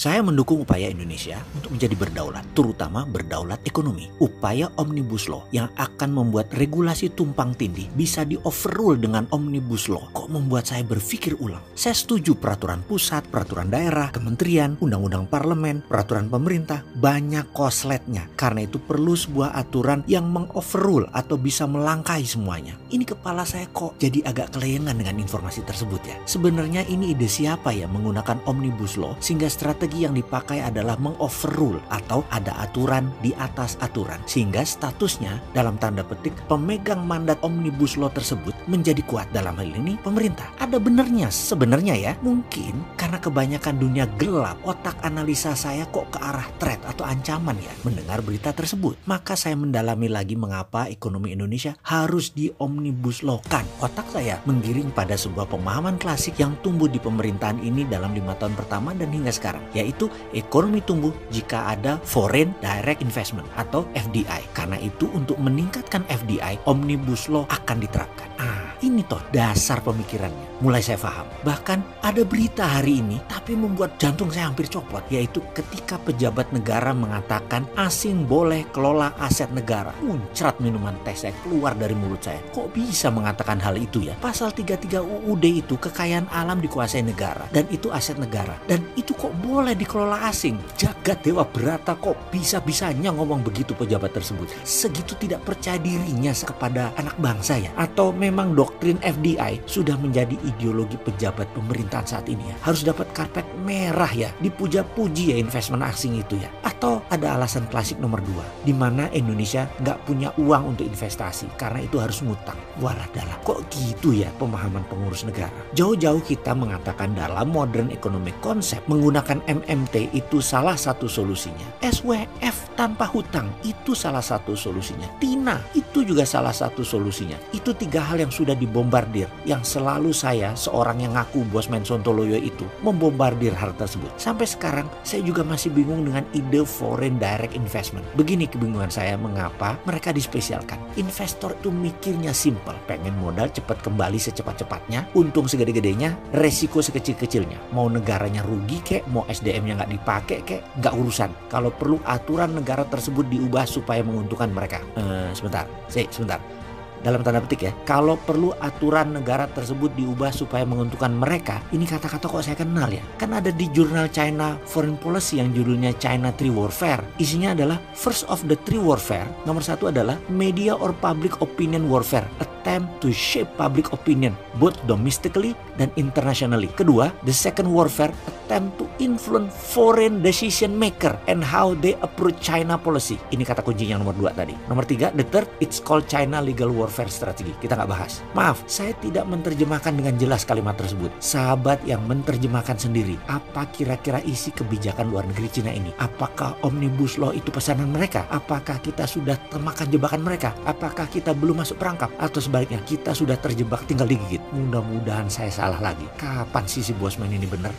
Saya mendukung upaya Indonesia untuk menjadi berdaulat, terutama berdaulat ekonomi. Upaya Omnibus Law yang akan membuat regulasi tumpang tindih bisa di-overrule dengan Omnibus Law kok membuat saya berpikir ulang. Saya setuju peraturan pusat, peraturan daerah, kementerian, undang-undang parlemen, peraturan pemerintah, banyak kosletnya. Karena itu perlu sebuah aturan yang meng-overrule atau bisa melangkahi semuanya. Ini kepala saya kok jadi agak kelayangan dengan informasi tersebut ya. Sebenarnya ini ide siapa ya menggunakan Omnibus Law sehingga strategi yang dipakai adalah meng-overrule atau ada aturan di atas aturan. Sehingga statusnya dalam tanda petik pemegang mandat Omnibus Law tersebut menjadi kuat, dalam hal ini pemerintah. Ada benernya sebenarnya ya. Mungkin karena kebanyakan dunia gelap, otak analisa saya kok ke arah threat atau ancaman ya mendengar berita tersebut. Maka saya mendalami lagi mengapa ekonomi Indonesia harus di Omnibus Law-kan. Otak saya menggiring pada sebuah pemahaman klasik yang tumbuh di pemerintahan ini dalam 5 tahun pertama dan hingga sekarang, yaitu ekonomi tumbuh jika ada Foreign Direct Investment atau FDI. Karena itu untuk meningkatkan FDI, Omnibus Law akan diterapkan. Ini toh dasar pemikirannya. Mulai saya paham. Bahkan ada berita hari ini tapi membuat jantung saya hampir copot, yaitu ketika pejabat negara mengatakan asing boleh kelola aset negara. Muncrat minuman teh saya keluar dari mulut saya. Kok bisa mengatakan hal itu ya? Pasal 33 UUD itu kekayaan alam dikuasai negara dan itu aset negara. Dan itu kok boleh dikelola asing? Jagat Dewa Brata kok bisa-bisanya ngomong begitu pejabat tersebut? Segitu tidak percaya dirinya kepada anak bangsa ya? Atau memang doktrin FDI sudah menjadi ideologi pejabat pemerintahan saat ini ya? Harus dapat karpet merah ya? Dipuja-puji ya investment asing itu ya? Atau ada alasan klasik nomor 2, di mana Indonesia nggak punya uang untuk investasi karena itu harus ngutang. Walah dalam, kok gitu ya pemahaman pengurus negara? Jauh-jauh kita mengatakan dalam modern economic concept menggunakan MMT itu salah satu solusinya. SWF tanpa hutang itu salah satu solusinya. TINA itu juga salah satu solusinya. Itu 3 hal yang sudah dibombardir, yang selalu saya seorang yang ngaku Bosman Sontoloyo itu membombardir hal tersebut. Sampai sekarang saya juga masih bingung dengan ide Foreign Direct Investment. Begini kebingungan saya mengapa mereka dispesialkan. Investor itu mikirnya simple, pengen modal cepat kembali secepat-cepatnya, untung segede-gedenya, resiko sekecil-kecilnya. Mau negaranya rugi kek, mau SDM-nya nggak dipakai kek, nggak urusan. Kalau perlu aturan negara tersebut diubah supaya menguntungkan mereka. Sebentar. Dalam tanda petik ya, kalau perlu aturan negara tersebut diubah supaya menguntungkan mereka. Ini kata-kata kok saya kenal ya. Kan ada di jurnal China Foreign Policy yang judulnya China Trade Warfare. Isinya adalah first of the three warfare. Nomor 1 adalah media or public opinion warfare, attempt to shape public opinion both domestically dan internationally. Kedua, the second warfare, attempt to influence foreign decision maker and how they approach China policy. Ini kata kunci yang nomor 2 tadi. Nomor 3, the third, it's called China legal warfare strategi. Kita nggak bahas. Maaf, saya tidak menerjemahkan dengan jelas kalimat tersebut. Sahabat yang menerjemahkan sendiri. Apa kira-kira isi kebijakan luar negeri Cina ini? Apakah Omnibus Law itu pesanan mereka? Apakah kita sudah termakan jebakan mereka? Apakah kita belum masuk perangkap? Atau sebaliknya kita sudah terjebak tinggal digigit? Mudah-mudahan saya salah lagi. Kapan sih si Bosman ini benar?